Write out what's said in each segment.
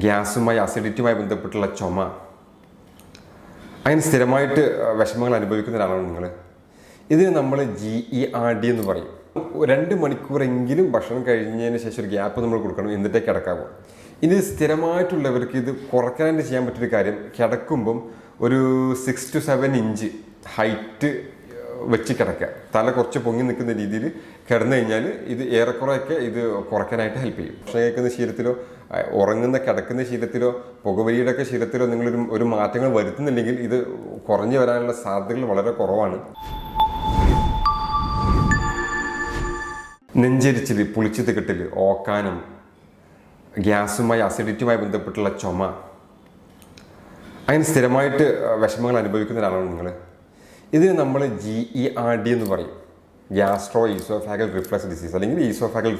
ഗ്യാസുമായി അസിഡിറ്റിയുമായി ബന്ധപ്പെട്ടുള്ള ചുമ, അങ്ങനെ സ്ഥിരമായിട്ട് വിഷമങ്ങൾ അനുഭവിക്കുന്ന ഒരാളാണ് നിങ്ങൾ. ഇതിന് നമ്മൾ GERD എന്ന് പറയും. 2 മണിക്കൂറെങ്കിലും ഭക്ഷണം കഴിഞ്ഞതിന് ശേഷം ഒരു ഗ്യാപ്പ് നമ്മൾ കൊടുക്കണം, എന്നിട്ടേ കിടക്കാവൂ. ഇനി സ്ഥിരമായിട്ടുള്ളവർക്ക് ഇത് കുറയ്ക്കാനായിട്ട് ചെയ്യാൻ പറ്റിയൊരു കാര്യം, കിടക്കുമ്പം ഒരു 6 to 7 ഇഞ്ച് ഹൈറ്റ് വെച്ച് കിടക്കുക. തല കുറച്ച് പൊങ്ങി നിൽക്കുന്ന രീതിയിൽ കിടന്നു കഴിഞ്ഞാൽ ഇത് ഏറെക്കുറെയൊക്കെ ഇത് കുറയ്ക്കാനായിട്ട് ഹെൽപ്പ് ചെയ്യും. ഭക്ഷണം കഴിക്കുന്ന ശീലത്തിലോ കിടക്കുന്ന ശീലത്തിലോ പുകവലിയുടെ ഒക്കെ ശീലത്തിലോ ഒരു മാറ്റങ്ങൾ വരുത്തുന്നില്ലെങ്കിൽ ഇത് കുറഞ്ഞു വരാനുള്ള സാധ്യതകൾ വളരെ കുറവാണ്. നെഞ്ചരിച്ചിൽ, പുളിച്ചു തികട്ടൽ, ഓക്കാനം, ഗ്യാസുമായി അസിഡിറ്റിയുമായി ബന്ധപ്പെട്ടുള്ള ചുമ, അങ്ങനെ സ്ഥിരമായിട്ട് വിഷമങ്ങൾ അനുഭവിക്കുന്ന ഒരാളാണ് നിങ്ങൾ. ഇതിന് നമ്മൾ GERD എന്ന് പറയും, ഗ്യാസ്ട്രോ ഈസോഫാഗൽ റിഫ്ലക്സ് ഡിസീസ് അല്ലെങ്കിൽ ഈസോഫാഗൽ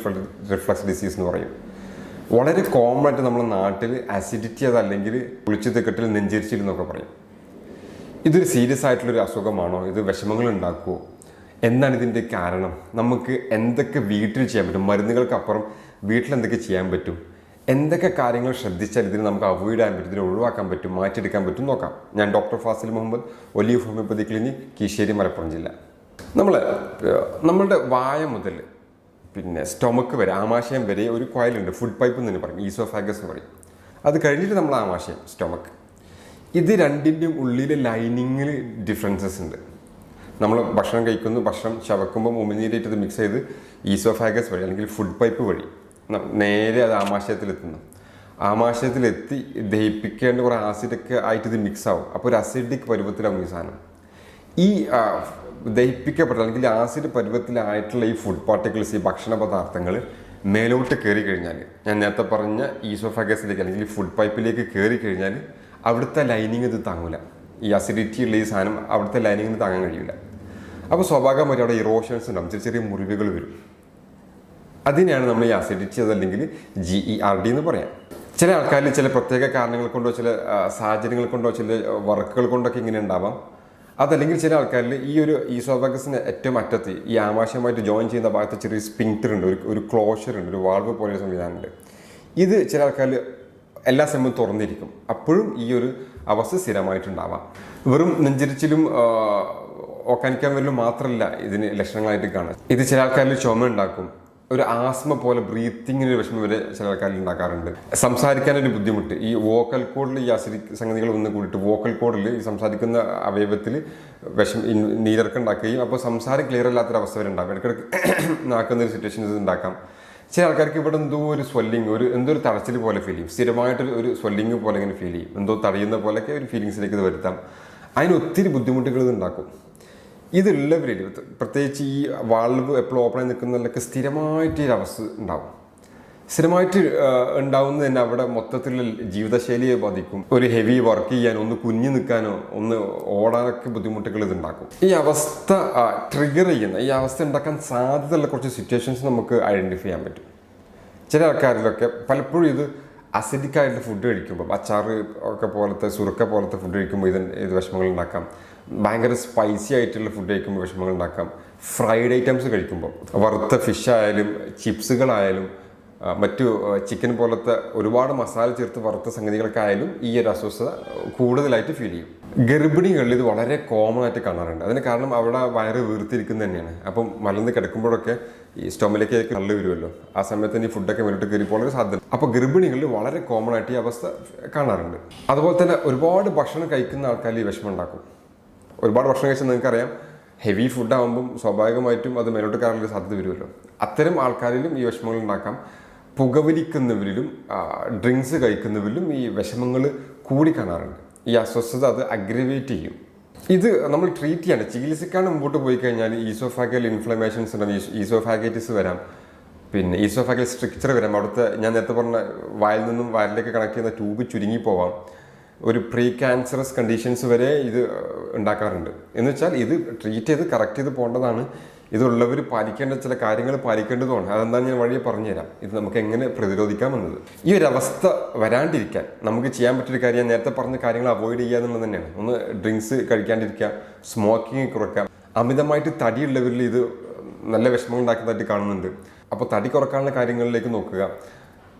റിഫ്ലക്സ് ഡിസീസ് എന്ന് പറയും. വളരെ കോമൺ ആയിട്ട് നമ്മുടെ നാട്ടിൽ അസിഡിറ്റി അതല്ലെങ്കിൽ പുളിച്ചു തികട്ടൽ, നെഞ്ചരിച്ചിൽ എന്നൊക്കെ പറയും. ഇതൊരു സീരിയസ് ആയിട്ടുള്ളൊരു അസുഖമാണോ? ഇത് വിഷമങ്ങൾ ഉണ്ടാക്കുമോ? എന്താണ് ഇതിൻ്റെ കാരണം? നമുക്ക് എന്തൊക്കെ വീട്ടിൽ ചെയ്യാൻ പറ്റും? മരുന്നുകൾക്കപ്പുറം വീട്ടിൽ എന്തൊക്കെ ചെയ്യാൻ പറ്റും? എന്തൊക്കെ കാര്യങ്ങൾ ശ്രദ്ധിച്ചാൽ ഇതിന് നമുക്ക് അവോയ്ഡ് ചെയ്യാൻ പറ്റും, ഇതിനെ ഒഴിവാക്കാൻ പറ്റും, മാറ്റിയെടുക്കാൻ പറ്റും നോക്കാം. ഞാൻ doctor Fazil Muhammad, Olive homeopathy clinic, Keezhissery, Malappuram ജില്ല. നമ്മളുടെ വായ മുതൽ പിന്നെ സ്റ്റൊമക്ക് വരെ, ആമാശയം വരെ ഒരു കോയിലുണ്ട്, ഫുഡ് പൈപ്പ് എന്ന് പറയും, ഈസോഫാഗസ് എന്ന് പറയും. അത് കഴിഞ്ഞിട്ട് നമ്മൾ ആമാശയം, സ്റ്റൊമക്ക്, ഇത് രണ്ടിൻ്റെയും ഉള്ളിൽ ലൈനിങ്ങിൽ ഡിഫറൻസസ് ഉണ്ട്. നമ്മൾ ഭക്ഷണം കഴിക്കുന്നു, ഭക്ഷണം ചവക്കുമ്പോൾ ഉമിനീരായിട്ട് ഇത് മിക്സ് ചെയ്ത് ഈസോഫാഗസ് വഴി അല്ലെങ്കിൽ ഫുഡ് പൈപ്പ് വഴി നേരെ അത് ആമാശയത്തിലെത്തുന്നു. ആമാശയത്തിലെത്തി ദഹിപ്പിക്കേണ്ട കുറേ ആസിഡൊക്കെ ആയിട്ട് ഇത് മിക്സ് ആവും. അപ്പോൾ ഒരു അസിഡിക് പരുവത്തിലാവും ഈ സാധനം. ഈ ദഹിപ്പിക്കപ്പെട്ട അല്ലെങ്കിൽ ആസിഡ് പരുവത്തിലായിട്ടുള്ള ഈ ഫുഡ് പാർട്ടിക്കിൾസ്, ഈ ഭക്ഷണ പദാർത്ഥങ്ങൾ മേലോട്ട് കയറി കഴിഞ്ഞാൽ, ഞാൻ നേരത്തെ പറഞ്ഞ ഈസോഫാഗസിലേക്ക് അല്ലെങ്കിൽ ഫുഡ് പൈപ്പിലേക്ക് കയറി കഴിഞ്ഞാൽ അവിടുത്തെ ലൈനിങ് ഇത് താങ്ങില്ല. ഈ അസിഡിറ്റി ഉള്ള ഈ സാധനം അവിടുത്തെ ലൈനിങ്ങിന് താങ്ങാൻ കഴിയില്ല. അപ്പോൾ സ്വാഭാവികമായിട്ട് അവിടെ ഇറോഷൻസ് ഉണ്ടാകും, ചെറിയ ചെറിയ മുറിവുകൾ വരും. അതിനെയാണ് നമ്മൾ ഈ അസിഡിറ്റി അതല്ലെങ്കിൽ GERD എന്ന് പറയാം. ചില ആൾക്കാരിൽ ചില പ്രത്യേക കാരണങ്ങൾ കൊണ്ടോ ചില സാഹചര്യങ്ങൾ കൊണ്ടോ ചില വർക്കുകൾ കൊണ്ടൊക്കെ ഇങ്ങനെ ഉണ്ടാവാം. അതല്ലെങ്കിൽ ചില ആൾക്കാരിൽ ഈ ഒരു ഈസോഫാഗസിന് ഏറ്റവും അറ്റത്ത് ഈ ആമാശയമായിട്ട് ജോയിൻ ചെയ്യുന്ന ഭാഗത്ത് ചെറിയ സ്പിങ്ക്ടർ ഉണ്ട്, ഒരു ക്ലോഷർ ഉണ്ട്, ഒരു വാൾവ് പോലെയൊരു സംവിധാനമുണ്ട്. ഇത് ചില ആൾക്കാരിൽ എല്ലാ സമയവും തുറന്നിരിക്കും. അപ്പോഴും ഈ ഒരു അവസ്ഥ സ്ഥിരമായിട്ടുണ്ടാവാം. വെറും നെഞ്ചരിച്ചിലും ഓക്കാനിക്കാൻ വരലും മാത്രമല്ല ഇതിന് ലക്ഷണങ്ങളായിട്ട് കാണാം. ഇത് ചില ആൾക്കാരിൽ ചുമ ഉണ്ടാക്കും, ഒരു ആസ്മ പോലെ ബ്രീത്തിങ്ങിന് വിഷമം വരെ ചില ആൾക്കാരിൽ ഉണ്ടാക്കാറുണ്ട്. സംസാരിക്കാനൊരു ബുദ്ധിമുട്ട്, ഈ വോക്കൽ കോഡിൽ ഈ അസിഡിക് സംഗതികൾ വന്ന് കൂടിയിട്ട് വോക്കൽ കോഡിൽ ഈ സംസാരിക്കുന്ന അവയവത്തിൽ നീരിറക്കുണ്ടാക്കുകയും അപ്പോൾ സംസാരം ക്ലിയർ അല്ലാത്തൊരവസ്ഥ വരെ ഉണ്ടാകും. ഇടയ്ക്കിടയ്ക്ക് നാക്കുന്നൊരു സിറ്റുവേഷൻസ് ഉണ്ടാക്കാം. ചില ആൾക്കാർക്ക് ഇവിടെ എന്തോ ഒരു സ്വെല്ലിങ്, എന്തോ ഒരു തടച്ചിൽ പോലെ ഫീൽ ചെയ്യും, സ്ഥിരമായിട്ടൊരു സ്വെല്ലിങ് പോലെ ഇങ്ങനെ ഫീൽ ചെയ്യും, എന്തോ തടയുന്ന പോലെയൊക്കെ ഒരു ഫീലിങ്സിലേക്ക് ഇത് വരുത്താം. അതിന് ഒത്തിരി ബുദ്ധിമുട്ടുകൾ ഇത് ഉണ്ടാക്കും. ഇതുള്ളവരിൽ പ്രത്യേകിച്ച് ഈ വാൾവ് എപ്പോഴും ഓപ്പൺ ആയി നിൽക്കുന്നതിലൊക്കെ സ്ഥിരമായിട്ട് ഈ അവസ്ഥ ഉണ്ടാവും. സ്ഥിരമായിട്ട് ഉണ്ടാവുന്നത് തന്നെ അവിടെ മൊത്തത്തിലുള്ള ജീവിതശൈലിയെ ബാധിക്കും. ഒരു ഹെവി വർക്ക് ചെയ്യാനോ ഒന്ന് കുഞ്ഞു നിൽക്കാനോ ഒന്ന് ഓടാനൊക്കെ ബുദ്ധിമുട്ടുകൾ ഇതുണ്ടാക്കും. ഈ അവസ്ഥ ട്രിഗർ ചെയ്യുന്ന, ഈ അവസ്ഥ ഉണ്ടാക്കാൻ സാധ്യതയുള്ള കുറച്ച് സിറ്റുവേഷൻസ് നമുക്ക് ഐഡൻറ്റിഫൈ ചെയ്യാൻ പറ്റും. ചില ആൾക്കാരിലൊക്കെ പലപ്പോഴും ഇത് അസിഡിക് ആയിട്ടുള്ള ഫുഡ് കഴിക്കുമ്പോൾ, അച്ചാറ് ഒക്കെ പോലത്തെ സുറുക്ക പോലത്തെ ഫുഡ് കഴിക്കുമ്പോൾ ഇത് വിഷമങ്ങൾ ഉണ്ടാക്കാം. ഭയങ്കര സ്പൈസി ആയിട്ടുള്ള ഫുഡ് കഴിക്കുമ്പോൾ വിഷമങ്ങൾ ഉണ്ടാക്കാം. ഫ്രൈഡ് ഐറ്റംസ് കഴിക്കുമ്പോൾ, വറുത്ത ഫിഷ് ആയാലും ചിപ്സുകളായാലും മറ്റു ചിക്കൻ പോലത്തെ ഒരുപാട് മസാല ചേർത്ത് വറുത്ത സംഗതികളൊക്കെ ആയാലും ഈ ഒരു അസ്വസ്ഥത കൂടുതലായിട്ട് ഫീൽ ചെയ്യും. ഗർഭിണികളിൽ ഇത് വളരെ കോമൺ ആയിട്ട് കാണാറുണ്ട്. അതിന് കാരണം അവിടെ വയറ് വീർത്തിരിക്കുന്നത് തന്നെയാണ്. അപ്പം മലന്ന് കിടക്കുമ്പോഴൊക്കെ ഈ സ്റ്റൊമയിലേക്ക് കള്ളു വരുമല്ലോ, ആ സമയത്ത് ഈ ഫുഡൊക്കെ മുന്നോട്ട് കയറിപ്പോൾ ഒരു സാധ്യത. അപ്പോൾ ഗർഭിണികളിൽ വളരെ കോമൺ ആയിട്ട് ഈ അവസ്ഥ കാണാറുണ്ട്. അതുപോലെ തന്നെ ഒരുപാട് ഭക്ഷണം കഴിക്കുന്ന ആൾക്കാരിൽ ഈ വിഷമം ഉണ്ടാക്കും. ഒരുപാട് ഭക്ഷണം കഴിച്ചാൽ നിങ്ങൾക്കറിയാം, ഹെവി ഫുഡ് ആകുമ്പം സ്വാഭാവികമായിട്ടും അത് മേലോട്ട് കയറാനുള്ള സാധ്യത വരുമല്ലോ. അത്തരം ആൾക്കാരിലും ഈ വിഷമങ്ങൾ ഉണ്ടാക്കാം. പുകവലിക്കുന്നവരിലും ഡ്രിങ്ക്സ് കഴിക്കുന്നവരിലും ഈ വിഷമങ്ങൾ കൂടി കാണാറുണ്ട്. ഈ അസ്വസ്ഥത അത് അഗ്രവേറ്റ് ചെയ്യും. ഇത് നമ്മൾ ട്രീറ്റ് ചെയ്യാണ്, ചികിത്സിക്കാൻ മുമ്പോട്ട് പോയി കഴിഞ്ഞാൽ ഈസോഫാഗൽ ഇൻഫ്ലമേഷൻസ് ഉണ്ടാകും, ഈസോഫാഗൈറ്റിസ് വരാം, പിന്നെ ഈസോഫാഗൽ സ്ട്രിക്ചർ വരാം. അവിടുത്തെ ഞാൻ നേരത്തെ പറഞ്ഞ വായിൽ നിന്നും വയറിലേക്ക് കണക്ട് ചെയ്യുന്ന ട്യൂബ് ചുരുങ്ങിപ്പോവാം. ഒരു പ്രീ ക്യാൻസറസ് കണ്ടീഷൻസ് വരെ ഇത് ഉണ്ടാക്കാറുണ്ട്. എന്ന് വെച്ചാൽ ഇത് ട്രീറ്റ് ചെയ്ത് കറക്റ്റ് ചെയ്ത് പോകേണ്ടതാണ്. ഇതുള്ളവർ പാലിക്കേണ്ട ചില കാര്യങ്ങൾ പാലിക്കേണ്ടതുമാണ്. അതെന്താ ഞാൻ വഴിയെ പറഞ്ഞുതരാം. ഇത് നമുക്ക് എങ്ങനെ പ്രതിരോധിക്കാമെന്നത്. ഈ ഒരു അവസ്ഥ വരാണ്ടിരിക്കാൻ നമുക്ക് ചെയ്യാൻ പറ്റിയൊരു കാര്യം, ഞാൻ നേരത്തെ പറഞ്ഞ കാര്യങ്ങൾ അവോയ്ഡ് ചെയ്യുക എന്നുള്ളത് തന്നെയാണ്. ഒന്ന് ഡ്രിങ്ക്സ് കഴിക്കാണ്ടിരിക്കുക, സ്മോക്കിങ് കുറയ്ക്കാം. അമിതമായിട്ട് തടിയുള്ളവരിൽ ഇത് നല്ല വിഷമങ്ങൾ ഉണ്ടാക്കുന്നതായിട്ട് കാണുന്നുണ്ട്. അപ്പോൾ തടി കുറക്കാനുള്ള കാര്യങ്ങളിലേക്ക് നോക്കുക.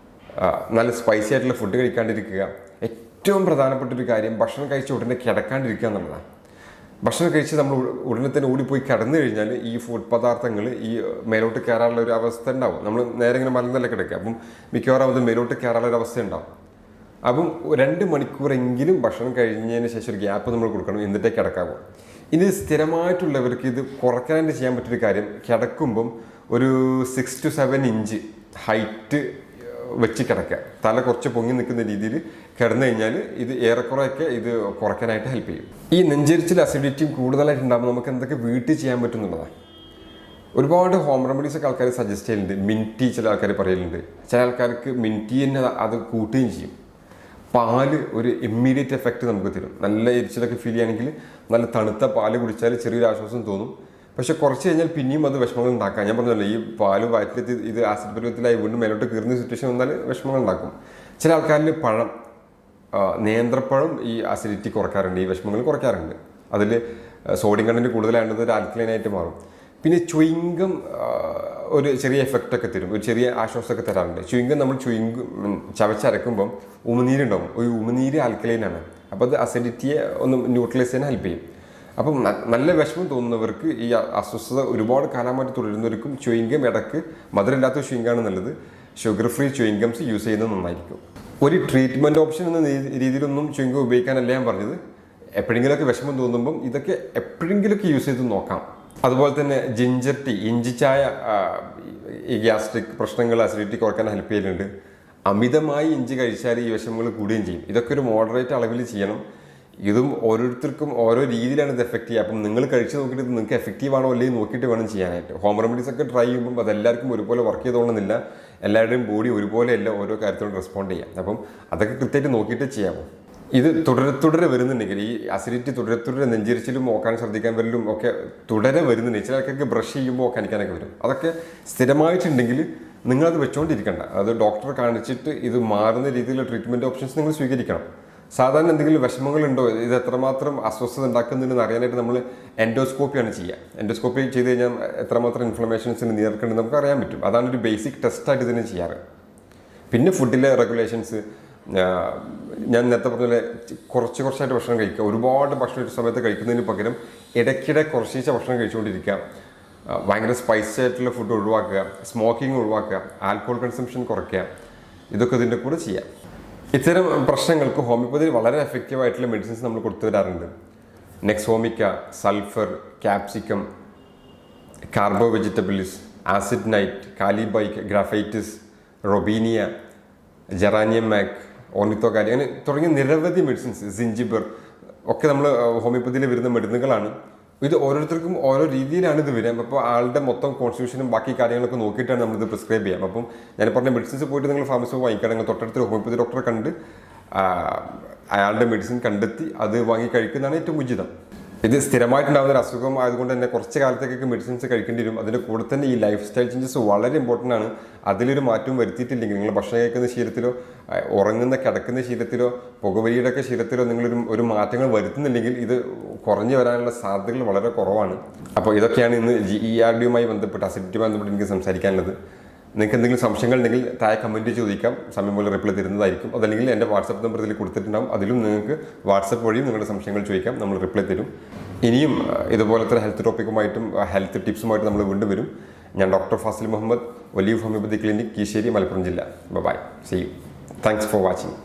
നല്ല സ്പൈസി ആയിട്ടുള്ള ഫുഡ് കഴിക്കാണ്ടിരിക്കുക. ഏറ്റവും പ്രധാനപ്പെട്ട ഒരു കാര്യം ഭക്ഷണം കഴിച്ച ഉടനെ കിടക്കാണ്ടിരിക്കുക എന്നുള്ളതാണ്. ഭക്ഷണം കഴിച്ച് നമ്മൾ ഉടനെ തന്നെ ഓടിപ്പോയി കിടന്നു കഴിഞ്ഞാൽ ഈ ഫുഡ് പദാർത്ഥങ്ങൾ ഈ മേലോട്ട് കയറാനുള്ള ഒരു അവസ്ഥ ഉണ്ടാവും. നമ്മൾ നേരെ ഇങ്ങനെ മലന്നല്ല കിടക്കുക, അപ്പം മിക്കവാറും അത് മേലോട്ട് കയറാനുള്ള ഒരു അവസ്ഥ ഉണ്ടാവും. അപ്പം 2 മണിക്കൂറെങ്കിലും ഭക്ഷണം കഴിഞ്ഞതിന് ശേഷം ഒരു ഗ്യാപ്പ് നമ്മൾ കൊടുക്കണം, എന്നിട്ടേ കിടക്കാവൂ. ഇനി സ്ഥിരമായിട്ടുള്ളവർക്ക് ഇത് കുറയ്ക്കാനായിട്ട് ചെയ്യാൻ പറ്റിയൊരു കാര്യം, കിടക്കുമ്പം ഒരു 6 to 7 ഇഞ്ച് ഹൈറ്റ് വെച്ച് കിടക്കുക. തല കുറച്ച് പൊങ്ങി നിൽക്കുന്ന രീതിയിൽ കിടന്നു കഴിഞ്ഞാൽ ഇത് ഏറെക്കുറെയൊക്കെ ഇത് കുറയ്ക്കാനായിട്ട് ഹെൽപ്പ് ചെയ്യും. ഈ നെഞ്ചരിച്ചിൽ അസിഡിറ്റിയും കൂടുതലായിട്ട് ഉണ്ടാകുമ്പോൾ നമുക്ക് എന്തൊക്കെ വീട്ടിൽ ചെയ്യാൻ പറ്റുന്നുള്ളതാണ്. ഒരുപാട് ഹോം റെമഡീസൊക്കെ ആൾക്കാർ സജസ്റ്റ് ചെയ്യുന്നുണ്ട്. മിൻറ്റി ചില ആൾക്കാർ പറയലുണ്ട്. ചില ആൾക്കാർക്ക് മിൻറ്റി തന്നെ അത് കൂട്ടുകയും ചെയ്യും. പാല് ഒരു ഇമ്മീഡിയറ്റ് എഫക്റ്റ് നമുക്ക് തരും. നല്ല എരിച്ചിലൊക്കെ ഫീൽ ചെയ്യുകയാണെങ്കിൽ നല്ല തണുത്ത പാല് കുടിച്ചാൽ ചെറിയൊരു ആശ്വാസം തോന്നും. പക്ഷെ കുറച്ച് കഴിഞ്ഞാൽ പിന്നെയും അത് വിഷമങ്ങൾ ഉണ്ടാക്കാം. ഞാൻ പറഞ്ഞല്ലോ, ഈ പാല് വയറ്റിലെത്തി ഇത് ആസിഡ് പരുവത്തിലായി വീണ്ടും മേലോട്ട് കീറുന്ന സിറ്റുവേഷൻ വന്നാൽ വിഷമങ്ങൾ ഉണ്ടാക്കും. ചില ആൾക്കാരിൽ പഴം, നേന്ത്രപ്പഴം ഈ അസിഡിറ്റി കുറയ്ക്കാറുണ്ട്, ഈ വിഷമങ്ങൾ കുറയ്ക്കാറുണ്ട്. അതിൽ സോഡിയം കണ്ടന്റ് കൂടുതലായത് ഒരു ആൽക്കലൈനായിട്ട് മാറും. പിന്നെ ചുയിങ്കം ഒരു ചെറിയ എഫക്റ്റൊക്കെ തരും, ഒരു ചെറിയ ആശ്വാസമൊക്കെ തരാറുണ്ട്. ചുയിങ്കം നമ്മൾ ചവച്ചരക്കുമ്പം ഉമിനീരുണ്ടാവും. ഒരു ഉമിനീര് ആൽക്കലൈനാണ്. അപ്പോൾ അത് അസിഡിറ്റിയെ ഒന്ന് ന്യൂട്രലൈസ് ചെയ്യാൻ ഹെൽപ്പ് ചെയ്യും. അപ്പം നല്ല വിഷമം തോന്നുന്നവർക്ക്, ഈ അസ്വസ്ഥത ഒരുപാട് കാലമായിട്ട് തുടരുന്നവർക്കും ചുയിങ്കം ഇടയ്ക്ക് മധുരമില്ലാത്ത ചുയിങ്കാണ് നല്ലത്. ഷുഗർ ഫ്രീ ചുയിങ്കംസ് യൂസ് ചെയ്യുന്നത് നന്നായിരിക്കും. ഒരു ട്രീറ്റ്മെൻറ്റ് ഓപ്ഷൻ എന്ന രീതിയിലൊന്നും ചുയിങ്കം ഉപയോഗിക്കാനല്ല ഞാൻ പറഞ്ഞത്. എപ്പോഴെങ്കിലുമൊക്കെ വിഷമം തോന്നുമ്പം ഇതൊക്കെ എപ്പോഴെങ്കിലുമൊക്കെ യൂസ് ചെയ്ത് നോക്കാം. അതുപോലെ തന്നെ ജിഞ്ചർ ടീ, ഇഞ്ചി ചായ ഈ ഗ്യാസ്ട്രിക് പ്രശ്നങ്ങൾ, അസിഡിറ്റി കുറയ്ക്കാൻ ഹെൽപ്പ് ചെയ്യുന്നുണ്ട്. അമിതമായി ഇഞ്ചി കഴിച്ചാൽ ഈ വിഷമങ്ങൾ കൂടുകയും ചെയ്യും. ഇതൊക്കെ ഒരു മോഡറേറ്റ് അളവിൽ ചെയ്യണം. ഇതും ഓരോരുത്തർക്കും ഓരോ രീതിയിലാണ് ഇത് എഫക്റ്റ് ചെയ്യുക. അപ്പം നിങ്ങൾ കഴിച്ച് നോക്കിയിട്ട് നിങ്ങൾക്ക് എഫക്റ്റീവ് ആണോ അല്ലെങ്കിൽ നോക്കിയിട്ട് വേണം ചെയ്യാനായിട്ട്. ഹോം റെമഡീസ് ഒക്കെ ട്രൈ ചെയ്യുമ്പം അതെല്ലാവർക്കും ഒരുപോലെ വർക്ക് ചെയ്തോളുന്നില്ല. എല്ലാവരുടെയും ബോഡി ഒരുപോലെയല്ല ഓരോ കാര്യത്തോടും റെസ്പോണ്ട് ചെയ്യാം. അപ്പം അതൊക്കെ കൃത്യമായിട്ട് നോക്കിയിട്ട് ചെയ്യാമോ. ഇത് തുടരെ വരുന്നുണ്ടെങ്കിൽ, ഈ അസിഡിറ്റി തുടരെ നെഞ്ചിരിച്ചിലും നോക്കാൻ ശ്രദ്ധിക്കാൻ വരലും ഒക്കെ തുടരെ വരുന്നുണ്ടെങ്കിൽ, ചില ആൾക്കാർക്ക് ബ്രഷ് ചെയ്യുമ്പോൾ കനിക്കാനൊക്കെ വരും. അതൊക്കെ സ്ഥിരമായിട്ടുണ്ടെങ്കിൽ നിങ്ങളത് വെച്ചുകൊണ്ടിരിക്കണ്ട. അത് ഡോക്ടറെ കാണിച്ചിട്ട് ഇത് മാറുന്ന രീതിയിലുള്ള ട്രീറ്റ്മെൻറ്റ് ഓപ്ഷൻസ് നിങ്ങൾ സ്വീകരിക്കണം. സാധാരണ എന്തെങ്കിലും വിഷമങ്ങളുണ്ടോ, ഇത് എത്രമാത്രം അസ്വസ്ഥത ഉണ്ടാക്കുന്നുണ്ടെന്ന് അറിയാനായിട്ട് നമ്മൾ എൻഡോസ്കോപ്പിയാണ് ചെയ്യുക. എൻഡോസ്കോപ്പി ചെയ്ത് കഴിഞ്ഞാൽ എത്രമാത്രം ഇൻഫ്ലമേഷൻസിന് നീർക്കുന്നുണ്ട് നമുക്ക് അറിയാൻ പറ്റും. അതാണ് ഒരു ബേസിക് ടെസ്റ്റായിട്ട് ഇതിനെ ചെയ്യാറ്. പിന്നെ ഫുഡിലെ റെഗുലേഷൻസ്, ഞാൻ നേരത്തെ പറഞ്ഞ പോലെ കുറച്ചായിട്ട് ഭക്ഷണം കഴിക്കുക. ഒരുപാട് ഭക്ഷണം ഒരു സമയത്ത് കഴിക്കുന്നതിന് പകരം ഇടയ്ക്കിടെ കുറച്ച് ഭക്ഷണം കഴിച്ചുകൊണ്ടിരിക്കുക. ഭയങ്കര സ്പൈസി ആയിട്ടുള്ള ഫുഡ് ഒഴിവാക്കുക, സ്മോക്കിംഗ് ഒഴിവാക്കുക, ആൽക്കഹോൾ കൺസംഷൻ കുറയ്ക്കുക. ഇതൊക്കെ ഇതിൻ്റെ കൂടെ ചെയ്യാം. ഇത്തരം പ്രശ്നങ്ങൾക്ക് ഹോമിയോപ്പതിയിൽ വളരെ എഫക്റ്റീവ് ആയിട്ടുള്ള മെഡിസിൻസ് നമ്മൾ കൊടുത്തു തരാറുണ്ട്. Nux vomica, sulphur, capsicum, carbo vegetables, acid nit, kali bich, graphites, robinia, geranium mac, ഓർണിത്തോകാരി, അങ്ങനെ തുടങ്ങിയ നിരവധി മെഡിസിൻസ്, സിഞ്ചിബർ ഒക്കെ നമ്മൾ ഹോമിയോപ്പതിയിൽ വരുന്ന മരുന്നുകളാണ്. ഇത് ഓരോരുത്തർക്കും ഓരോ രീതിയിലാണ് ഇത് വരിക. അപ്പോൾ ആളുടെ മൊത്തം കോൺസ്റ്റിറ്റ്യൂഷനും ബാക്കി കാര്യങ്ങളൊക്കെ നോക്കിയിട്ടാണ് നമ്മളിത് പ്രിസ്ക്രൈബ് ചെയ്യാം. അപ്പം ഞാൻ പറഞ്ഞ മെഡിസിൻസ് പോയിട്ട് നിങ്ങൾ ഫാർമസിയിൽ വാങ്ങിക്കണം. നിങ്ങൾ തൊട്ടടുത്ത് ഹോമിയോപ്പതി ഡോക്ടറെ കണ്ട് അയാളുടെ മെഡിസിൻ കണ്ടെത്തി അത് വാങ്ങി കഴിക്കുന്നതാണ് ഏറ്റവും ഉചിതം. ഇത് സ്ഥിരമായിട്ടുണ്ടാകുന്ന ഒരു അസുഖം ആയതുകൊണ്ട് തന്നെ കുറച്ച് കാലത്തേക്കൊക്കെ മെഡിസിൻസ് കഴിക്കേണ്ടി വരും. അതിൻ്റെ കൂടെ തന്നെ ഈ ലൈഫ് സ്റ്റൈൽ ചേഞ്ചസ് വളരെ ഇമ്പോർട്ടൻ്റ് ആണ്. അതിലൊരു മാറ്റവും വരുത്തിയിട്ടില്ലെങ്കിൽ, നിങ്ങൾ ഭക്ഷണം കഴിക്കുന്ന ശീലത്തിലോ കിടക്കുന്ന ശീലത്തിലോ പുകവലിയുടെയൊക്കെ ശീലത്തിലോ ഒരു മാറ്റങ്ങൾ വരുത്തുന്നില്ലെങ്കിൽ ഇത് കുറഞ്ഞു വരാനുള്ള സാധ്യതകൾ വളരെ കുറവാണ്. അപ്പോൾ ഇതൊക്കെയാണ് ഇന്ന് GERD ബന്ധപ്പെട്ട്, അസിഡിറ്റിയുമായി ബന്ധപ്പെട്ട് എനിക്ക് സംസാരിക്കാനുള്ളത്. നിങ്ങൾക്ക് എന്തെങ്കിലും സംശയങ്ങൾ ഉണ്ടെങ്കിൽ താഴെ കമൻറ്റ് ചോദിക്കാം, സമയം പോലെ റിപ്ലൈ തരുന്നതായിരിക്കും. അതല്ലെങ്കിൽ എൻ്റെ വാട്സപ്പ് നമ്പർ ഇതിൽ കൊടുത്തിട്ടുണ്ടാകും. അതിലും നിങ്ങൾക്ക് വാട്സപ്പ് വഴിയും നിങ്ങളുടെ സംശയങ്ങൾ ചോദിക്കാം, നമ്മൾ റിപ്ലൈ തരും. ഇനിയും ഇതുപോലത്തെ ഹെൽത്ത് ടോപ്പിക്കുമായിട്ടും ഹെൽത്ത് ടിപ്സുമായിട്ട് നമ്മൾ വീണ്ടും വരും. ഞാൻ doctor Fazil Muhammad, Olive homeopathy clinic, Keezhissery, Malappuram ജില്ല. Bye, see you. Thanks for watching.